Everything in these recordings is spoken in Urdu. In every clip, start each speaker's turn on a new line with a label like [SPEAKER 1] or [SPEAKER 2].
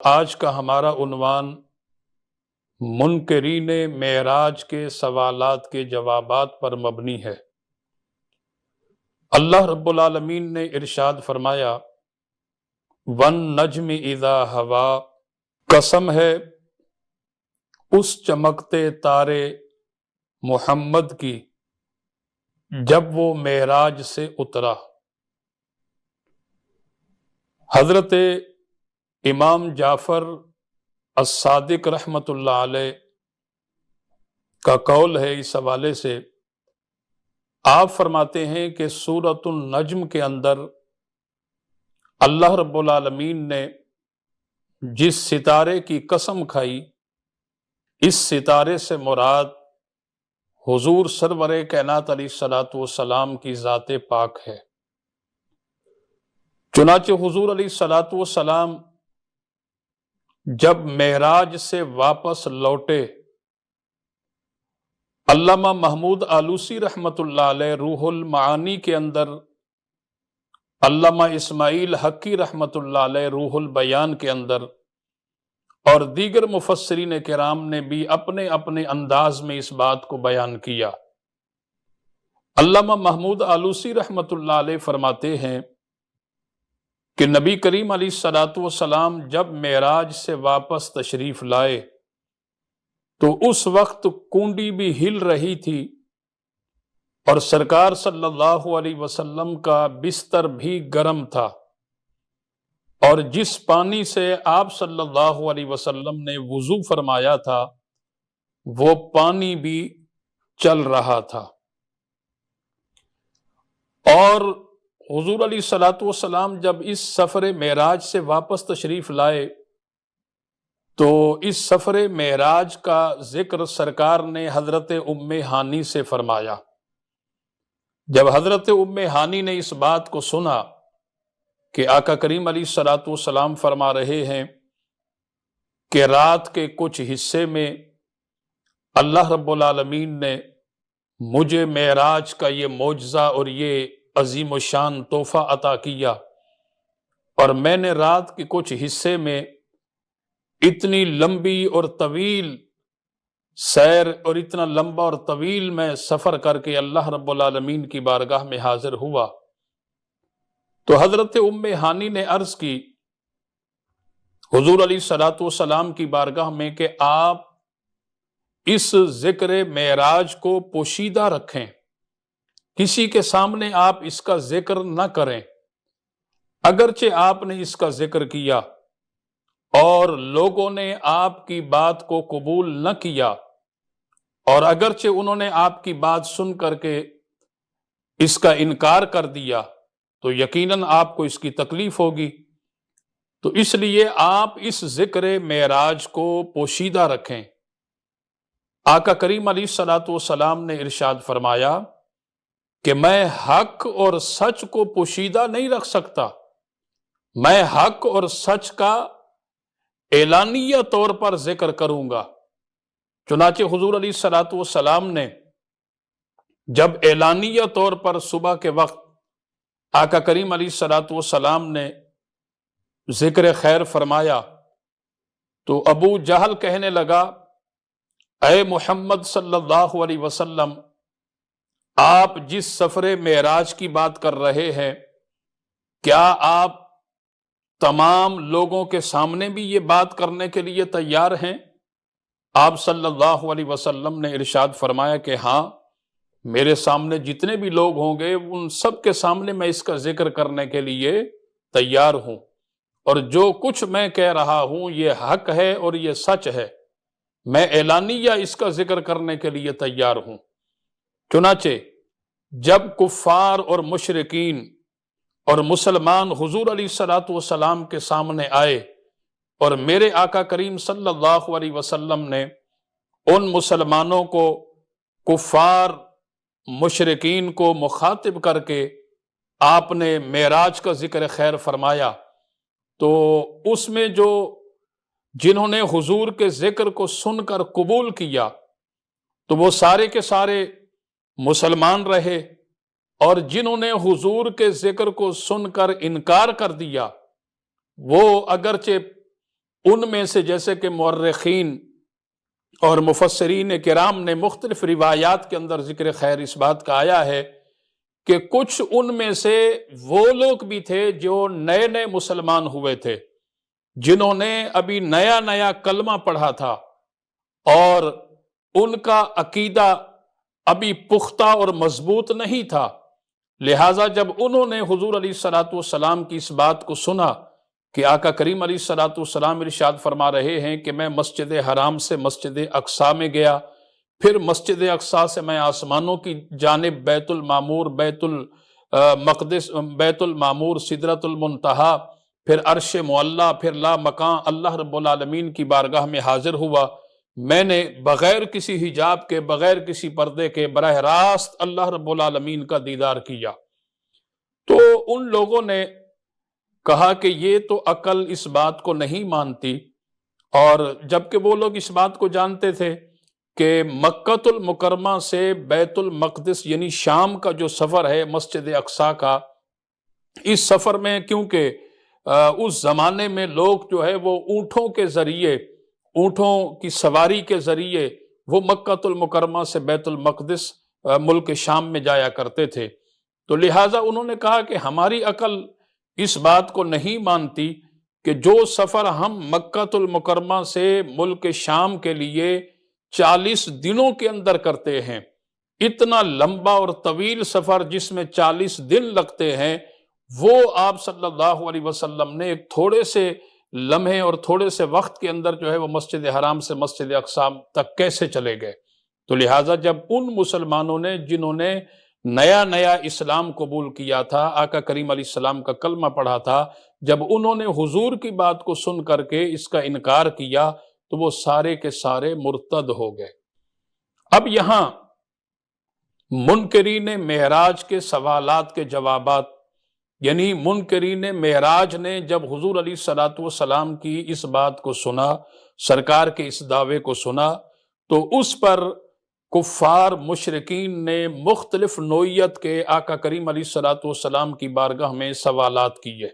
[SPEAKER 1] آج کا ہمارا عنوان منکرین معراج کے سوالات کے جوابات پر مبنی ہے۔ اللہ رب العالمین نے ارشاد فرمایا وَالنَّجْمِ إِذَا هَوَىٰ، قسم ہے اس چمکتے تارے محمد کی جب وہ معراج سے اترا۔ حضرت امام جعفر الصادق رحمۃ اللہ علیہ کا قول ہے اس حوالے سے، آپ فرماتے ہیں کہ سورۃ النجم کے اندر اللہ رب العالمین نے جس ستارے کی قسم کھائی، اس ستارے سے مراد حضور سرور کائنات علیہ الصلوۃ والسلام کی ذات پاک ہے۔ چنانچہ حضور علیہ الصلوۃ والسلام جب معراج سے واپس لوٹے، علامہ محمود آلوسی رحمۃ اللہ علیہ روح المعانی کے اندر، علامہ اسماعیل حقی رحمۃ اللہ علیہ روح البیان کے اندر، اور دیگر مفسرین کرام نے بھی اپنے اپنے انداز میں اس بات کو بیان کیا۔ علامہ محمود آلوسی رحمۃ اللہ علیہ فرماتے ہیں کہ نبی کریم علیہ الصلوۃ والسلام جب معراج سے واپس تشریف لائے تو اس وقت کنڈی بھی ہل رہی تھی اور سرکار صلی اللہ علیہ وسلم کا بستر بھی گرم تھا، اور جس پانی سے آپ صلی اللہ علیہ وسلم نے وضو فرمایا تھا وہ پانی بھی چل رہا تھا۔ اور حضور علیہ الصلوۃ والسلام جب اس سفر معراج سے واپس تشریف لائے تو اس سفر معراج کا ذکر سرکار نے حضرت ام ہانی سے فرمایا۔ جب حضرت ام ہانی نے اس بات کو سنا کہ آقا کریم علیہ الصلوۃ والسلام فرما رہے ہیں کہ رات کے کچھ حصے میں اللہ رب العالمین نے مجھے معراج کا یہ معجزہ اور یہ عظیم و شان تحفہ عطا کیا، اور میں نے رات کے کچھ حصے میں اتنی لمبی اور طویل سیر اور اتنا لمبا اور طویل میں سفر کر کے اللہ رب العالمین کی بارگاہ میں حاضر ہوا، تو حضرت ام ہانی نے عرض کی حضور علیہ الصلوۃ والسلام کی بارگاہ میں کہ آپ اس ذکر معراج کو پوشیدہ رکھیں، کسی کے سامنے آپ اس کا ذکر نہ کریں۔ اگرچہ آپ نے اس کا ذکر کیا اور لوگوں نے آپ کی بات کو قبول نہ کیا، اور اگرچہ انہوں نے آپ کی بات سن کر کے اس کا انکار کر دیا تو یقیناً آپ کو اس کی تکلیف ہوگی، تو اس لیے آپ اس ذکر معراج کو پوشیدہ رکھیں۔ آقا کریم علیہ الصلوۃ والسلام نے ارشاد فرمایا کہ میں حق اور سچ کو پوشیدہ نہیں رکھ سکتا، میں حق اور سچ کا اعلانیہ طور پر ذکر کروں گا۔ چنانچہ حضور علیہ الصلوۃ والسلام نے جب اعلانیہ طور پر صبح کے وقت آقا کریم علیہ الصلوۃ والسلام نے ذکر خیر فرمایا تو ابو جہل کہنے لگا اے محمد صلی اللہ علیہ وسلم، آپ جس سفر معراج کی بات کر رہے ہیں کیا آپ تمام لوگوں کے سامنے بھی یہ بات کرنے کے لیے تیار ہیں؟ آپ صلی اللہ علیہ وسلم نے ارشاد فرمایا کہ ہاں، میرے سامنے جتنے بھی لوگ ہوں گے ان سب کے سامنے میں اس کا ذکر کرنے کے لیے تیار ہوں، اور جو کچھ میں کہہ رہا ہوں یہ حق ہے اور یہ سچ ہے، میں اعلانیہ اس کا ذکر کرنے کے لیے تیار ہوں۔ چنانچہ جب کفار اور مشرکین اور مسلمان حضور علیہ الصلوۃ والسلام کے سامنے آئے اور میرے آقا کریم صلی اللہ علیہ وسلم نے ان مسلمانوں کو، کفار مشرکین کو مخاطب کر کے آپ نے معراج کا ذکر خیر فرمایا، تو اس میں جنہوں نے حضور کے ذکر کو سن کر قبول کیا تو وہ سارے کے سارے مسلمان رہے، اور جنہوں نے حضور کے ذکر کو سن کر انکار کر دیا وہ اگرچہ ان میں سے جیسے کہ مورخین اور مفسرین کرام نے مختلف روایات کے اندر ذکر خیر اس بات کا آیا ہے کہ کچھ ان میں سے وہ لوگ بھی تھے جو نئے نئے مسلمان ہوئے تھے، جنہوں نے ابھی نیا نیا کلمہ پڑھا تھا اور ان کا عقیدہ ابھی پختہ اور مضبوط نہیں تھا۔ لہٰذا جب انہوں نے حضور علیہ الصلوۃ والسلام کی اس بات کو سنا کہ آقا کریم علیہ الصلوۃ والسلام ارشاد فرما رہے ہیں کہ میں مسجد حرام سے مسجد اقصیٰ میں گیا، پھر مسجد اقصیٰ سے میں آسمانوں کی جانب بیت المعمور، بیت المقدس، بیت المعمور، سدرۃ المنتہا، پھر عرش معلیٰ، پھر لا مکان اللہ رب العالمین کی بارگاہ میں حاضر ہوا، میں نے بغیر کسی حجاب کے، بغیر کسی پردے کے براہ راست اللہ رب العالمین کا دیدار کیا۔ تو ان لوگوں نے کہا کہ یہ تو عقل اس بات کو نہیں مانتی، اور جبکہ وہ لوگ اس بات کو جانتے تھے کہ مکۃ المکرمہ سے بیت المقدس یعنی شام کا جو سفر ہے مسجد اقصیٰ کا، اس سفر میں کیونکہ اس زمانے میں لوگ جو ہے وہ اونٹوں کے ذریعے، اونٹوں کی سواری کے ذریعے وہ مکۃ المکرمہ سے بیت المقدس ملک شام میں جایا کرتے تھے، تو لہٰذا انہوں نے کہا کہ ہماری عقل اس بات کو نہیں مانتی کہ جو سفر ہم مکۃ المکرمہ سے ملک شام کے لیے 40 دنوں کے اندر کرتے ہیں، اتنا لمبا اور طویل سفر جس میں 40 دن لگتے ہیں، وہ آپ صلی اللہ علیہ وسلم نے ایک تھوڑے سے لمحے اور تھوڑے سے وقت کے اندر جو ہے وہ مسجد حرام سے مسجد اقصیٰ تک کیسے چلے گئے؟ تو لہٰذا جب ان مسلمانوں نے جنہوں نے نیا نیا اسلام قبول کیا تھا، آقا کریم علیہ السلام کا کلمہ پڑھا تھا، جب انہوں نے حضور کی بات کو سن کر کے اس کا انکار کیا تو وہ سارے کے سارے مرتد ہو گئے۔ اب یہاں منکرین معراج کے سوالات کے جوابات، یعنی منکرین معراج نے جب حضور علیہ الصلوۃ والسلام کی اس بات کو سنا، سرکار کے اس دعوے کو سنا، تو اس پر کفار مشرکین نے مختلف نوعیت کے آقا کریم علیہ الصلوۃ والسلام کی بارگاہ میں سوالات کیے۔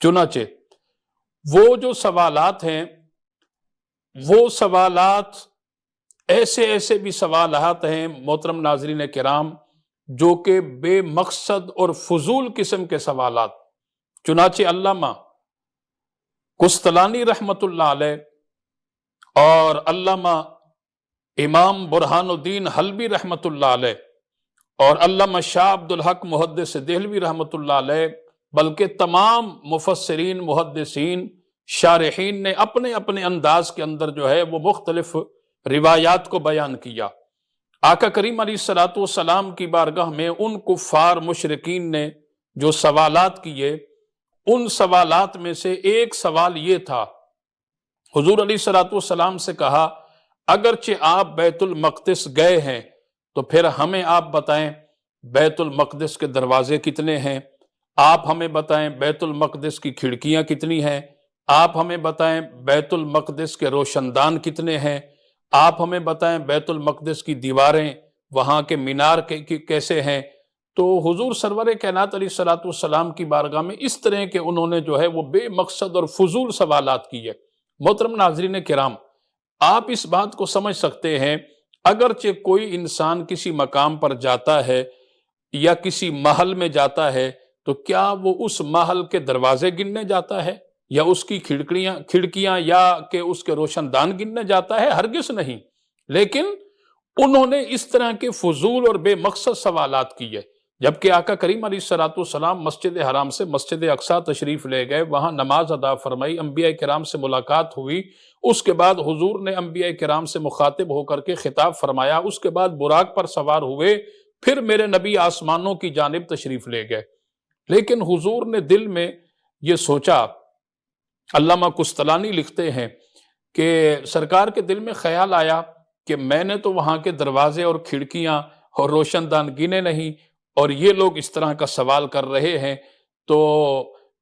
[SPEAKER 1] چنانچہ وہ جو سوالات ہیں، وہ سوالات ایسے ایسے بھی سوالات ہیں محترم ناظرین کرام جو کہ بے مقصد اور فضول قسم کے سوالات۔ چنانچہ علامہ قسطلانی رحمت اللہ علیہ اور علامہ امام برہان الدین حلبی رحمت اللہ علیہ اور علامہ شاہ عبد الحق محدث دہلوی رحمت اللہ علیہ، بلکہ تمام مفسرین، محدثین، شارحین نے اپنے اپنے انداز کے اندر جو ہے وہ مختلف روایات کو بیان کیا۔ آقا کریم علیہ الصلوۃ والسلام کی بارگاہ میں ان کفار مشرکین نے جو سوالات کیے، ان سوالات میں سے ایک سوال یہ تھا، حضور علیہ الصلوۃ والسلام سے کہا اگرچہ آپ بیت المقدس گئے ہیں تو پھر ہمیں آپ بتائیں بیت المقدس کے دروازے کتنے ہیں، آپ ہمیں بتائیں بیت المقدس کی کھڑکیاں کتنی ہیں، آپ ہمیں بتائیں بیت المقدس کے روشن دان کتنے ہیں، آپ ہمیں بتائیں بیت المقدس کی دیواریں، وہاں کے مینار کیسے ہیں۔ تو حضور سرور کائنات علیہ الصلوۃ والسلام کی بارگاہ میں اس طرح کے انہوں نے جو ہے وہ بے مقصد اور فضول سوالات کیے۔ محترم ناظرین کرام، آپ اس بات کو سمجھ سکتے ہیں، اگرچہ کوئی انسان کسی مقام پر جاتا ہے یا کسی محل میں جاتا ہے تو کیا وہ اس محل کے دروازے گننے جاتا ہے یا اس کی کھڑکیاں یا کہ اس کے روشن دان گننے جاتا ہے؟ ہرگز نہیں۔ لیکن انہوں نے اس طرح کے فضول اور بے مقصد سوالات کیے، جبکہ آقا کریم علیہ الصلوۃ والسلام مسجد حرام سے مسجد اقصیٰ تشریف لے گئے، وہاں نماز ادا فرمائی، انبیاء کرام سے ملاقات ہوئی، اس کے بعد حضور نے انبیاء کرام سے مخاطب ہو کر کے خطاب فرمایا، اس کے بعد براق پر سوار ہوئے، پھر میرے نبی آسمانوں کی جانب تشریف لے گئے۔ لیکن حضور نے دل میں یہ سوچا، علامہ قسطلانی لکھتے ہیں کہ سرکار کے دل میں خیال آیا کہ میں نے تو وہاں کے دروازے اور کھڑکیاں اور روشن دان گنے نہیں، اور یہ لوگ اس طرح کا سوال کر رہے ہیں، تو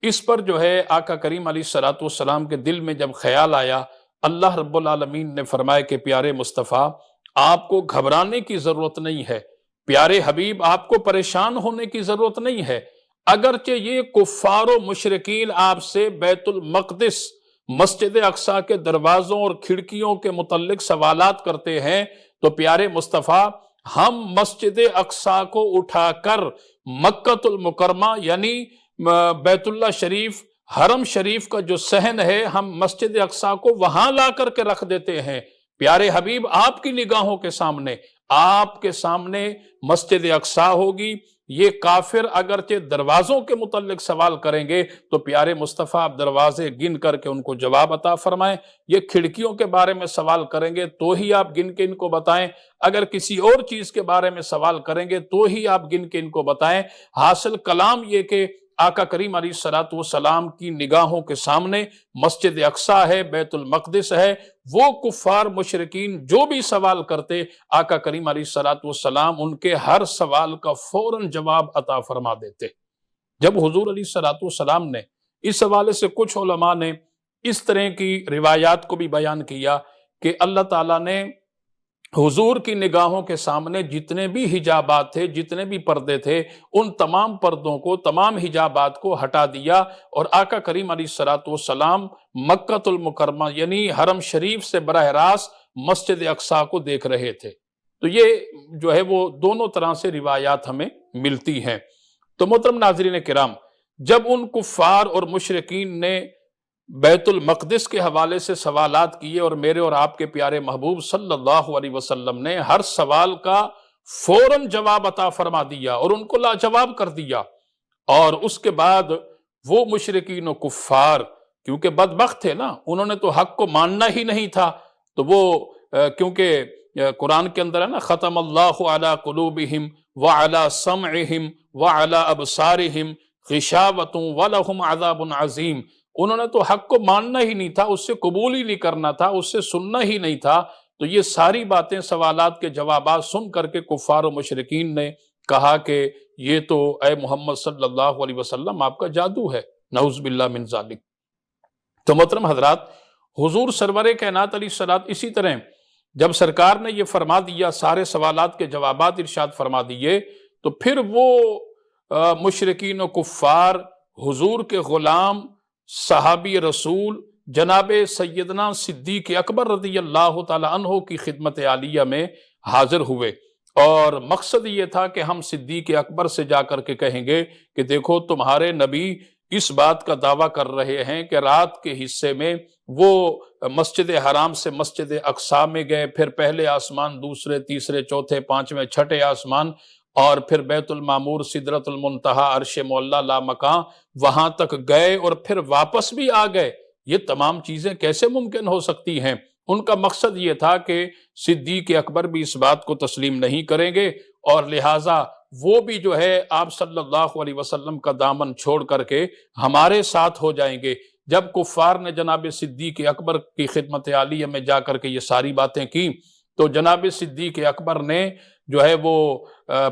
[SPEAKER 1] اس پر جو ہے آقا کریم علیہ الصلوۃ والسلام کے دل میں جب خیال آیا، اللہ رب العالمین نے فرمایا کہ پیارے مصطفیٰ، آپ کو گھبرانے کی ضرورت نہیں ہے، پیارے حبیب آپ کو پریشان ہونے کی ضرورت نہیں ہے، اگرچہ یہ کفار و مشرکین آپ سے بیت المقدس مسجد اقصی کے دروازوں اور کھڑکیوں کے متعلق سوالات کرتے ہیں تو پیارے مصطفیٰ ہم مسجد اقصی کو اٹھا کر مکۃ المکرمہ یعنی بیت اللہ شریف حرم شریف کا جو صحن ہے ہم مسجد اقصی کو وہاں لا کر کے رکھ دیتے ہیں۔ پیارے حبیب آپ کی نگاہوں کے سامنے، آپ کے سامنے مسجد اقصی ہوگی۔ یہ کافر اگرچہ دروازوں کے متعلق سوال کریں گے تو پیارے مصطفیٰ آپ دروازے گن کر کے ان کو جواب عطا فرمائیں، یہ کھڑکیوں کے بارے میں سوال کریں گے تو ہی آپ گن کے ان کو بتائیں، اگر کسی اور چیز کے بارے میں سوال کریں گے تو ہی آپ گن کے ان کو بتائیں۔ حاصل کلام یہ کہ آقا کریم علیہ الصلوۃ والسلام کی نگاہوں کے سامنے مسجد اقصی ہے، بیت المقدس ہے، وہ کفار مشرکین جو بھی سوال کرتے آقا کریم علیہ الصلوۃ والسلام ان کے ہر سوال کا فوراً جواب عطا فرما دیتے۔ جب حضور علیہ الصلوۃ والسلام نے اس حوالے سے کچھ علماء نے اس طرح کی روایات کو بھی بیان کیا کہ اللہ تعالیٰ نے حضور کی نگاہوں کے سامنے جتنے بھی حجابات تھے، جتنے بھی پردے تھے، ان تمام پردوں کو، تمام حجابات کو ہٹا دیا اور آقا کریم علیہ الصلوۃ والسلام مکۃ المکرمہ یعنی حرم شریف سے براہ راست مسجد اقصی کو دیکھ رہے تھے۔ تو یہ جو ہے وہ دونوں طرح سے روایات ہمیں ملتی ہیں۔ تو محترم ناظرین کرام، جب ان کفار اور مشرکین نے بیت المقدس کے حوالے سے سوالات کیے اور میرے اور آپ کے پیارے محبوب صلی اللہ علیہ وسلم نے ہر سوال کا فوراً جواب عطا فرما دیا اور ان کو لاجواب کر دیا، اور اس کے بعد وہ مشرکین و کفار کیونکہ بدبخت تھے نا، انہوں نے تو حق کو ماننا ہی نہیں تھا، تو وہ کیونکہ قرآن کے اندر ہے نا، ختم اللہ علی قلوبہم وعلی سمعہم وعلی ابصارہم غشاوۃ ولہم عذاب عظیم، انہوں نے تو حق کو ماننا ہی نہیں تھا، اس سے قبول ہی نہیں کرنا تھا، اس سے سننا ہی نہیں تھا۔ تو یہ ساری باتیں، سوالات کے جوابات سن کر کے کفار و مشرکین نے کہا کہ یہ تو اے محمد صلی اللہ علیہ وسلم آپ کا جادو ہے، نعوذ باللہ من ذالک۔ تو محترم حضرات، حضور سرور کائنات علیہ الصلوۃ اسی طرح جب سرکار نے یہ فرما دیا، سارے سوالات کے جوابات ارشاد فرما دیے، تو پھر وہ مشرکین و کفار حضور کے غلام صحابی رسول جناب سیدنا صدیق اکبر رضی اللہ تعالی عنہ کی خدمت عالیہ میں حاضر ہوئے، اور مقصد یہ تھا کہ ہم صدیق اکبر سے جا کر کے کہیں گے کہ دیکھو تمہارے نبی اس بات کا دعویٰ کر رہے ہیں کہ رات کے حصے میں وہ مسجد حرام سے مسجد اقصی میں گئے، پھر پہلے آسمان، دوسرے، تیسرے، چوتھے، پانچویں، چھٹے آسمان، اور پھر بیت المعمور، سدرۃ المنتہا، عرش معلیٰ، لامکاں، وہاں تک گئے اور پھر واپس بھی آ گئے۔ یہ تمام چیزیں کیسے ممکن ہو سکتی ہیں؟ ان کا مقصد یہ تھا کہ صدیق اکبر بھی اس بات کو تسلیم نہیں کریں گے، اور لہٰذا وہ بھی جو ہے آپ صلی اللہ علیہ وسلم کا دامن چھوڑ کر کے ہمارے ساتھ ہو جائیں گے۔ جب کفار نے جناب صدیق اکبر کی خدمت عالیہ میں جا کر کے یہ ساری باتیں کی، تو جناب صدیق اکبر نے جو ہے وہ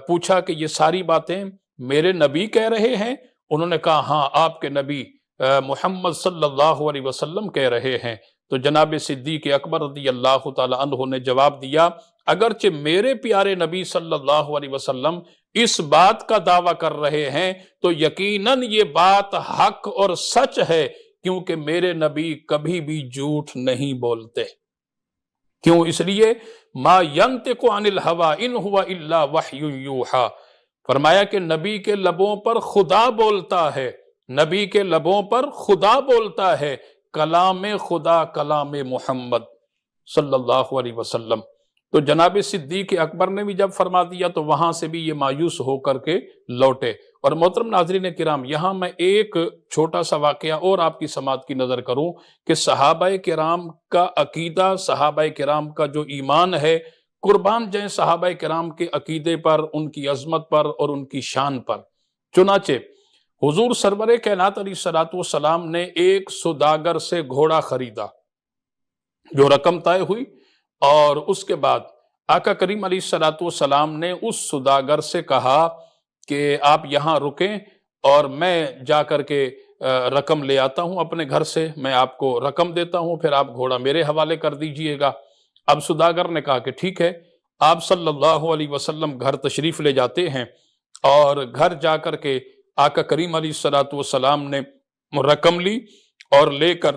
[SPEAKER 1] پوچھا کہ یہ ساری باتیں میرے نبی کہہ رہے ہیں؟ انہوں نے کہا ہاں، آپ کے نبی محمد صلی اللہ علیہ وسلم کہہ رہے ہیں۔ تو جناب صدیق اکبر رضی اللہ تعالی عنہ نے جواب دیا، اگرچہ میرے پیارے نبی صلی اللہ علیہ وسلم اس بات کا دعویٰ کر رہے ہیں تو یقیناً یہ بات حق اور سچ ہے، کیونکہ میرے نبی کبھی بھی جھوٹ نہیں بولتے۔ کیوں؟ اس لیے ما ینطق عن الہوی ان ہوا الا وحی یوحی، فرمایا کہ نبی کے لبوں پر خدا بولتا ہے، نبی کے لبوں پر خدا بولتا ہے، کلام خدا کلام محمد صلی اللہ علیہ وسلم۔ تو جناب صدیق اکبر نے بھی جب فرما دیا تو وہاں سے بھی یہ مایوس ہو کر کے لوٹے۔ اور محترم ناظرین کرام، یہاں میں ایک چھوٹا سا واقعہ اور آپ کی سماعت کی نظر کروں کہ صحابہ کرام کا عقیدہ، صحابہ کرام کا جو ایمان ہے، قربان جائیں صحابہ کرام کے عقیدے پر، ان کی عظمت پر اور ان کی شان پر۔ چنانچہ حضور سرور کائنات علیہ الصلوۃ والسلام نے ایک سوداگر سے گھوڑا خریدا، جو رقم طے ہوئی، اور اس کے بعد آقا کریم علیہ الصلوۃ والسلام نے اس سوداگر سے کہا کہ آپ یہاں رکیں اور میں جا کر کے رقم لے آتا ہوں اپنے گھر سے، میں آپ کو رقم دیتا ہوں، پھر آپ گھوڑا میرے حوالے کر دیجئے گا۔ اب سوداگر نے کہا کہ ٹھیک ہے۔ آپ صلی اللہ علیہ وسلم گھر تشریف لے جاتے ہیں، اور گھر جا کر کے آقا کریم علیہ الصلوۃ والسلام نے رقم لی اور لے کر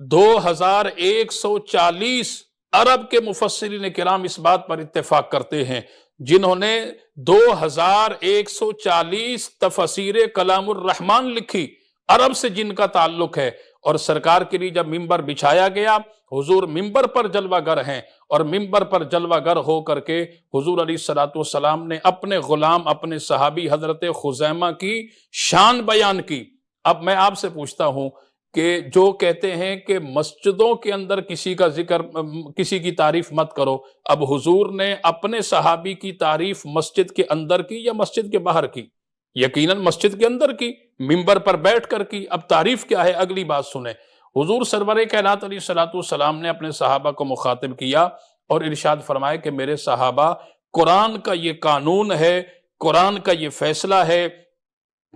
[SPEAKER 1] 2140 عرب کے مفسرین کرام اس بات پر اتفاق کرتے ہیں جنہوں نے 2140 تفسیر کلام الرحمن لکھی، عرب سے جن کا تعلق ہے۔ اور سرکار کے لیے جب ممبر بچھایا گیا، حضور ممبر پر جلوہ گر ہیں، اور ممبر پر جلوہ گر ہو کر کے حضور علیہ السلام نے اپنے غلام، اپنے صحابی حضرت خزیمہ کی شان بیان کی۔ اب میں آپ سے پوچھتا ہوں کہ جو کہتے ہیں کہ مسجدوں کے اندر کسی کا ذکر، کسی کی تعریف مت کرو، اب حضور نے اپنے صحابی کی تعریف مسجد کے اندر کی یا مسجد کے باہر کی؟ یقیناً مسجد کے اندر کی، ممبر پر بیٹھ کر کی۔ اب تعریف کیا ہے، اگلی بات سنیں۔ حضور سرور کائنات علیہ السلام نے اپنے صحابہ کو مخاطب کیا اور ارشاد فرمایا کہ میرے صحابہ، قرآن کا یہ قانون ہے، قرآن کا یہ فیصلہ ہے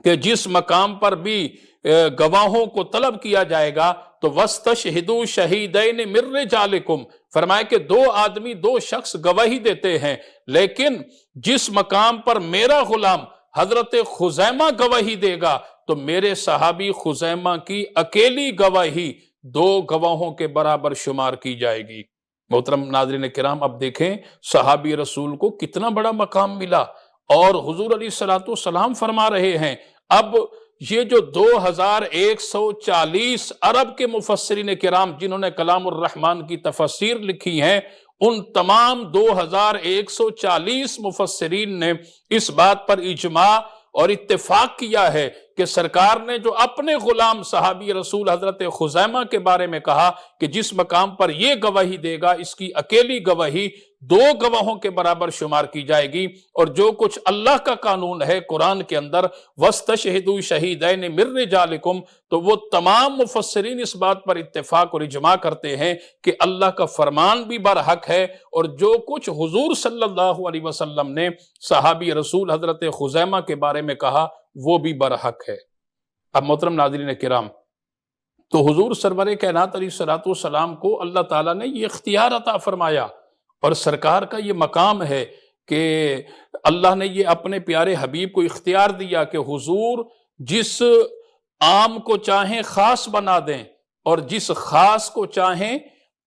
[SPEAKER 1] کہ جس مقام پر بھی گواہوں کو طلب کیا جائے گا تو وَاسْتَشْهِدُوا شَهِيدَيْنِ مِن رِجَالِكُمْ، فرمایا کہ دو آدمی، دو شخص گواہی دیتے ہیں، لیکن جس مقام پر میرا غلام حضرت خزیمہ گواہی دے گا تو میرے صحابی خزیمہ کی اکیلی گواہی 2 گواہوں کے برابر شمار کی جائے گی۔ محترم ناظرین کرام، اب دیکھیں صحابی رسول کو کتنا بڑا مقام ملا، اور حضور علیہ السلام فرما رہے ہیں اب یہ جو 2140 عرب کے مفسرین کرام جنہوں نے کلام الرحمن کی تفسیر لکھی ہیں، ان تمام 2140 مفسرین نے اس بات پر اجماع اور اتفاق کیا ہے کہ سرکار نے جو اپنے غلام صحابی رسول حضرت خزیمہ کے بارے میں کہا کہ جس مقام پر یہ گواہی دے گا اس کی اکیلی گواہی 2 گواہوں کے برابر شمار کی جائے گی، اور جو کچھ اللہ کا قانون ہے قرآن کے اندر وَاسْتَشْهِدُوا شَهِيدَيْنِ مِن رِجَالِكُمْ، تو وہ تمام مفسرین اس بات پر اتفاق اور اجماع کرتے ہیں کہ اللہ کا فرمان بھی برحق ہے، اور جو کچھ حضور صلی اللہ علیہ وسلم نے صحابی رسول حضرت خزیمہ کے بارے میں کہا وہ بھی برحق ہے۔ اب محترم ناظرین کرام، تو حضور سرور کائنات علیہ السلام کو اللہ تعالیٰ نے یہ اختیار عطا فرمایا، اور سرکار کا یہ مقام ہے کہ اللہ نے یہ اپنے پیارے حبیب کو اختیار دیا کہ حضور جس عام کو چاہیں خاص بنا دیں، اور جس خاص کو چاہیں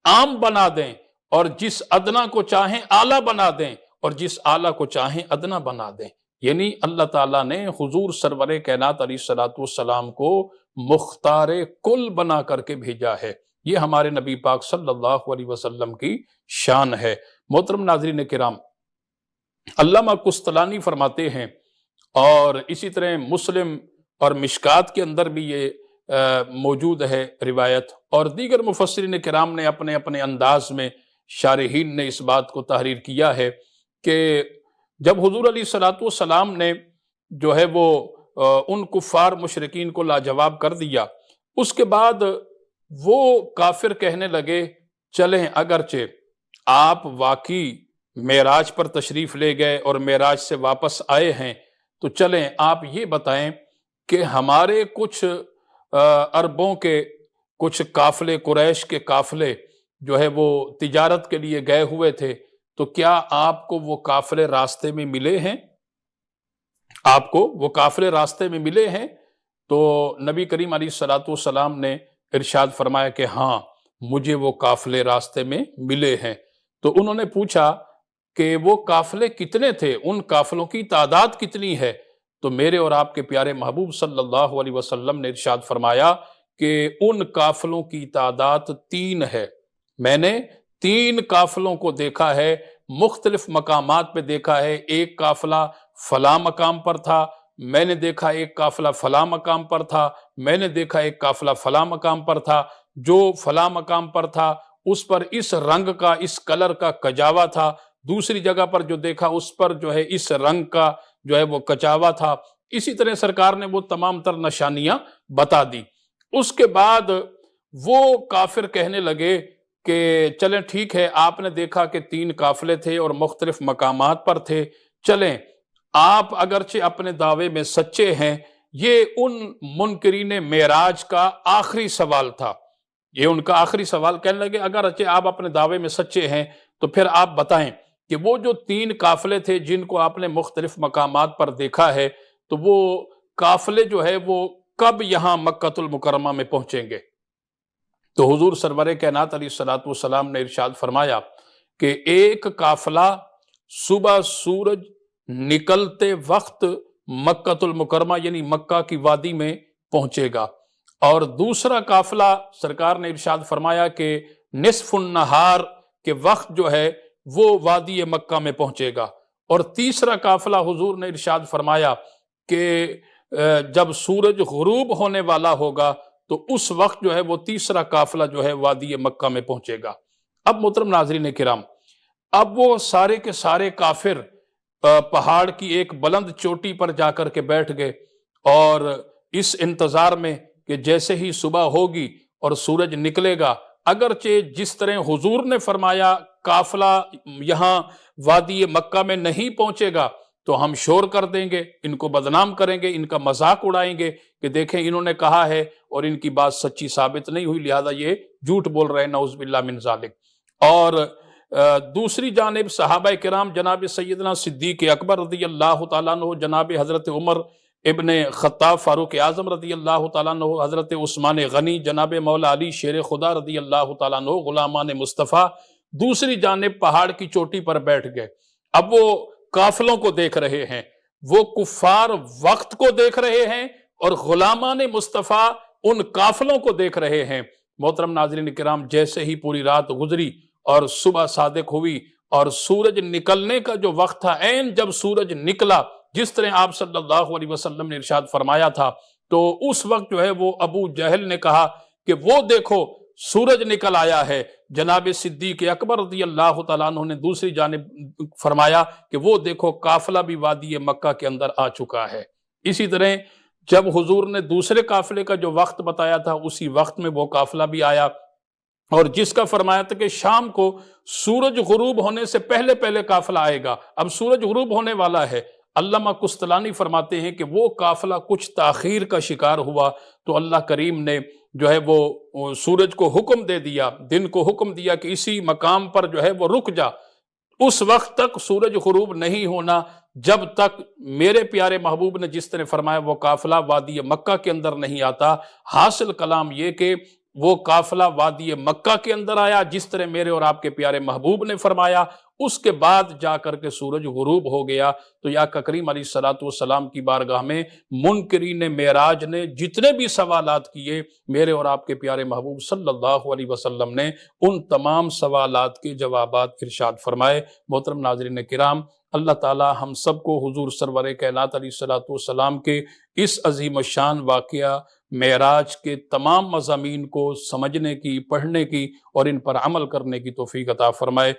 [SPEAKER 1] عام بنا دیں، اور جس ادنا کو چاہیں اعلیٰ بنا دیں، اور جس اعلیٰ کو چاہیں ادنا بنا دیں۔ یعنی اللہ تعالیٰ نے حضور سرور کائنات علیہ السلام کو مختار کل بنا کر کے بھیجا ہے۔ یہ ہمارے نبی پاک صلی اللہ علیہ وسلم کی شان ہے۔ محترم ناظرین کرام، علامہ قسطلانی فرماتے ہیں، اور اسی طرح مسلم اور مشکات کے اندر بھی یہ موجود ہے روایت، اور دیگر مفسرین کرام نے اپنے اپنے انداز میں، شارحین نے اس بات کو تحریر کیا ہے کہ جب حضور علیہ السلام نے جو ہے وہ ان کفار مشرکین کو لاجواب کر دیا، اس کے بعد وہ کافر کہنے لگے چلیں اگرچہ آپ واقعی معراج پر تشریف لے گئے اور معراج سے واپس آئے ہیں، تو چلیں آپ یہ بتائیں کہ ہمارے کچھ عربوں کے کچھ قافلے، قریش کے قافلے جو ہے وہ تجارت کے لیے گئے ہوئے تھے، تو کیا آپ کو وہ قافلے راستے میں ملے ہیں؟ آپ کو وہ قافلے راستے میں ملے ہیں؟ تو نبی کریم علیہ السلام نے ارشاد فرمایا کہ ہاں، مجھے وہ قافلے راستے میں ملے ہیں۔ تو انہوں نے پوچھا کہ وہ قافلے کتنے تھے، ان قافلوں کی تعداد کتنی ہے؟ تو میرے اور آپ کے پیارے محبوب صلی اللہ علیہ وسلم نے ارشاد فرمایا کہ ان قافلوں کی تعداد 3 ہے۔ میں نے 3 قافلوں کو دیکھا ہے، مختلف مقامات پہ دیکھا ہے۔ ایک قافلہ فلاں مقام پر تھا، میں نے دیکھا ایک قافلہ فلاں مقام پر تھا، میں نے دیکھا ایک قافلہ فلاں مقام پر تھا۔ جو فلاں مقام پر تھا اس پر اس رنگ کا، اس کلر کا کجاوا تھا، دوسری جگہ پر جو دیکھا اس پر جو ہے اس رنگ کا جو ہے وہ کچاوا تھا۔ اسی طرح سرکار نے وہ تمام تر نشانیاں بتا دی۔ اس کے بعد وہ کافر کہنے لگے کہ چلیں ٹھیک ہے، آپ نے دیکھا کہ 3 قافلے تھے اور مختلف مقامات پر تھے، چلیں آپ اگرچہ اپنے دعوے میں سچے ہیں، یہ ان منکرین معراج کا آخری سوال تھا، یہ ان کا آخری سوال، کہنے لگے اگرچہ آپ اپنے دعوے میں سچے ہیں تو پھر آپ بتائیں کہ وہ جو 3 قافلے تھے جن کو آپ نے مختلف مقامات پر دیکھا ہے، تو وہ قافلے جو ہے وہ کب یہاں مکہ المکرمہ میں پہنچیں گے؟ تو حضور سرور کائنات علیہ الصلوۃ والسلام نے ارشاد فرمایا کہ ایک قافلہ صبح سورج نکلتے وقت مکہ المکرمہ یعنی مکہ کی وادی میں پہنچے گا، اور دوسرا قافلہ سرکار نے ارشاد فرمایا کہ نصف النہار کے وقت جو ہے وہ وادی مکہ میں پہنچے گا، اور تیسرا قافلہ حضور نے ارشاد فرمایا کہ جب سورج غروب ہونے والا ہوگا تو اس وقت جو ہے وہ تیسرا قافلہ جو ہے وادی مکہ میں پہنچے گا۔ اب محترم ناظرین کرام، اب وہ سارے کے سارے کافر پہاڑ کی ایک بلند چوٹی پر جا کر کے بیٹھ گئے، اور اس انتظار میں کہ جیسے ہی صبح ہوگی اور سورج نکلے گا، اگرچہ جس طرح حضور نے فرمایا قافلہ یہاں وادی مکہ میں نہیں پہنچے گا تو ہم شور کر دیں گے، ان کو بدنام کریں گے، ان کا مذاق اڑائیں گے کہ دیکھیں انہوں نے کہا ہے اور ان کی بات سچی ثابت نہیں ہوئی، لہذا یہ جھوٹ بول رہے ہیں، نعوذ باللہ من ذالک۔ اور دوسری جانب صحابہ کرام جناب سیدنا صدیق اکبر رضی اللہ تعالیٰ عنہ، جناب حضرت عمر ابن خطاب فاروق اعظم رضی اللہ تعالیٰ عنہ، حضرت عثمان غنی، جناب مولا علی شیر خدا رضی اللہ تعالیٰ عنہ، غلامان مصطفیٰ دوسری جانب پہاڑ کی چوٹی پر بیٹھ گئے۔ اب وہ قافلوں کو دیکھ رہے ہیں، وہ کفار وقت کو دیکھ رہے ہیں، اور غلامان مصطفیٰ ان قافلوں کو دیکھ رہے ہیں۔ محترم ناظرین کرام، جیسے ہی پوری رات گزری اور صبح صادق ہوئی اور سورج نکلنے کا جو وقت تھا، عین جب سورج نکلا جس طرح آپ صلی اللہ علیہ وسلم نے ارشاد فرمایا تھا، تو اس وقت جو ہے وہ ابو جہل نے کہا کہ وہ دیکھو سورج نکل آیا ہے۔ جناب صدیق اکبر رضی اللہ تعالیٰ عنہ نے دوسری جانب فرمایا کہ وہ دیکھو قافلہ بھی وادی مکہ کے اندر آ چکا ہے۔ اسی طرح جب حضور نے دوسرے قافلے کا جو وقت بتایا تھا، اسی وقت میں وہ قافلہ بھی آیا، اور جس کا فرمایا تھا کہ شام کو سورج غروب ہونے سے پہلے پہلے قافلہ آئے گا۔ اب سورج غروب ہونے والا ہے۔ علامہ قسطلانی فرماتے ہیں کہ وہ قافلہ کچھ تاخیر کا شکار ہوا تو اللہ کریم نے جو ہے وہ سورج کو حکم دے دیا، دن کو حکم دیا کہ اسی مقام پر جو ہے وہ رک جا، اس وقت تک سورج غروب نہیں ہونا جب تک میرے پیارے محبوب نے جس طرح فرمایا وہ قافلہ وادی مکہ کے اندر نہیں آتا۔ حاصل کلام یہ کہ وہ قافلہ وادی مکہ کے اندر آیا جس طرح میرے اور آپ کے پیارے محبوب نے فرمایا، اس کے بعد جا کر کے سورج غروب ہو گیا۔ تو یا کریم علیہ الصلوۃ والسلام کی بارگاہ میں منکرین معراج نے جتنے بھی سوالات کیے، میرے اور آپ کے پیارے محبوب صلی اللہ علیہ وسلم نے ان تمام سوالات کے جوابات ارشاد فرمائے۔ محترم ناظرین کرام، اللہ تعالی ہم سب کو حضور سرور کائنات علیہ الصلوۃ والسلام کے اس عظیم الشان واقعہ معراج کے تمام مضامین کو سمجھنے کی، پڑھنے کی اور ان پر عمل کرنے کی توفیق عطا فرمائے۔